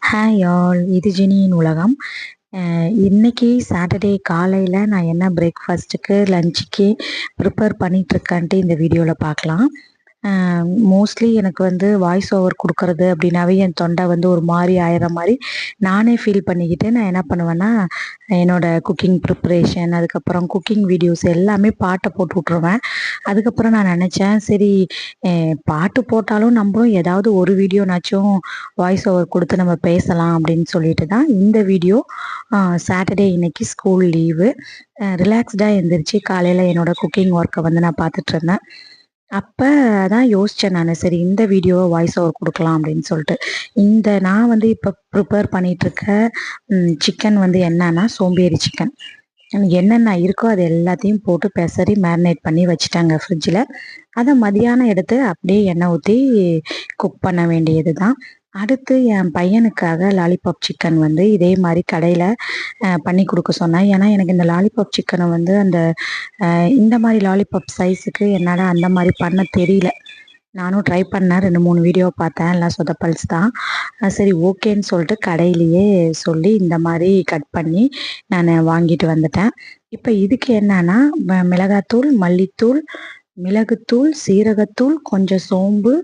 Hi all, இது ஜெனியின் உலகம். இன்னைக்கு சாட்டர்டே காலையில் நான் என்ன பிரேக்ஃபாஸ்ட்டுக்கு லஞ்சுக்கு ப்ரிப்பேர் பண்ணிகிட்ருக்கேன்ட்டு இந்த வீடியோவில் பார்க்கலாம். மோஸ்ட்லி எனக்கு வாய்ஸ் ஓவர் கொடுக்கறது அப்படின்னாவே என் தொண்டை ஒரு மாதிரி ஆயிடுற மாதிரி நானே ஃபீல் பண்ணிக்கிட்டு நான் என்ன பண்ணுவேன்னா, என்னோடய குக்கிங் ப்ரிப்ரேஷன், அதுக்கப்புறம் குக்கிங் வீடியோஸ் எல்லாமே பாட்டை போட்டு விட்ருவேன். அதுக்கப்புறம் நான் நினச்சேன், சரி பாட்டு போட்டாலும் நம்மளும் ஏதாவது ஒரு வீடியோனாச்சும் வாய்ஸ் ஓவர் கொடுத்து நம்ம பேசலாம் அப்படின்னு சொல்லிட்டு தான் இந்த வீடியோ. சாட்டர்டே இன்னைக்கு ஸ்கூல் லீவு, ரிலாக்ஸ்டாக எழுந்திரிச்சு காலையில் என்னோடய குக்கிங் ஒர்க்கை நான் பார்த்துட்ருந்தேன். அப்போ தான் யோசித்தேன் நான், சரி இந்த வீடியோவை வாய்ஸ் ஓவர் கொடுக்கலாம் அப்படின்னு சொல்லிட்டு. நான் இப்போ ப்ரிப்பேர் பண்ணிகிட்ருக்க சிக்கன் என்னன்னா சோம்பேறி சிக்கன். என்னென்ன இருக்கோ அது எல்லாத்தையும் போட்டு பெசரி மேரினேட் பண்ணி வச்சுட்டாங்க ஃப்ரிட்ஜில். அதை மதியானம் எடுத்து அப்படியே எண்ணெய் ஊற்றி குக் பண்ண வேண்டியது தான். அடுத்து என் பையனுக்காக லாலிபாப் சிக்கன் இதே மாதிரி கடையில் பண்ணி கொடுக்க சொன்னேன். ஏன்னா எனக்கு இந்த லாலிபாப் சிக்கனை அந்த இந்த மாதிரி லாலிபாப் சைஸுக்கு என்னால் அந்த மாதிரி பண்ண தெரியல. நானும் ட்ரை பண்ணேன், 2-3 வீடியோ பார்த்தேன், எல்லாம் சொதப்பல்ஸ் தான். சரி ஓகேன்னு சொல்லிட்டு கடையிலையே சொல்லி இந்த மாதிரி கட் பண்ணி நான் வாங்கிட்டு வந்துட்டேன். இப்போ இதுக்கு என்னன்னா, மிளகாத்தூள், மல்லித்தூள், மிளகுத்தூள், சீரகத்தூள், கொஞ்சம் சோம்பு,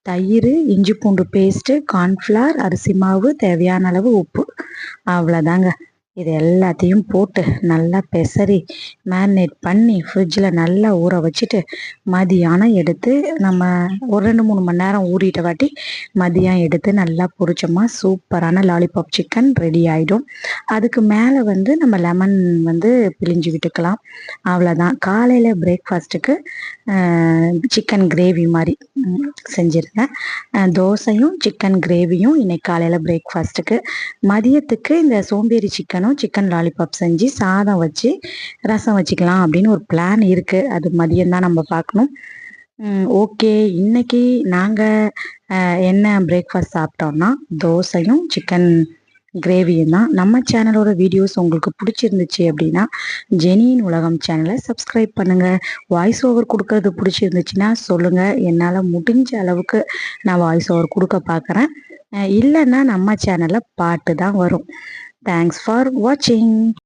தயிர், இஞ்சி பூண்டு பேஸ்ட்டு, கார்ன்ஃப்ளவர், அரிசி மாவு, தேவையான அளவு உப்பு, அவ்வளோதாங்க. இது எல்லாத்தையும் போட்டு நல்லா பெசரி மேரினேட் பண்ணி ஃப்ரிட்ஜில் நல்லா ஊற வச்சுட்டு மதியானம் எடுத்து நம்ம ஒரு 2-3 மணி நேரம் ஊறிட்ட வாட்டி மதியம் எடுத்து நல்லா பொரிச்சோமா சூப்பரான லாலிபாப் சிக்கன் ரெடி ஆகிடும். அதுக்கு மேலே நம்ம லெமன் பிழிஞ்சு விட்டுக்கலாம். அவ்வளோதான். காலையில் பிரேக்ஃபாஸ்ட்டுக்கு சிக்கன் கிரேவி மாதிரி செஞ்சுருந்தேன். தோசையும் சிக்கன் கிரேவியும் இன்னைக்கு காலையில் பிரேக்ஃபாஸ்ட்டுக்கு. மதியத்துக்கு இந்த சோம்பேறி சிக்கன் லாலிபாப் செஞ்சு சாதம் வச்சு ரசம் வச்சுக்கலாம் அப்படின்னு ஒரு பிளான் இருக்குது. அது மதியம்தான் நம்ம பார்க்கணும். ஓகே, இன்னைக்கு நாங்கள் என்ன பிரேக்ஃபாஸ்ட் சாப்பிட்டோம்னா தோசையும் சிக்கன் கிரேவியும் தான். நம்ம சேனலோட வீடியோஸ் உங்களுக்கு பிடிச்சிருந்துச்சு அப்படின்னா ஜெனியின் உலகம் சேனலை சப்ஸ்கிரைப் பண்ணுங்கள். வாய்ஸ் ஓவர் கொடுக்கறது பிடிச்சிருந்துச்சுன்னா சொல்லுங்கள், என்னால் முடிஞ்ச அளவுக்கு நான் வாய்ஸ் ஓவர் கொடுக்க பார்க்குறேன். இல்லைன்னா நம்ம சேனலில் பாட்டு தான் வரும். தேங்க்ஸ் ஃபார் வாட்சிங்.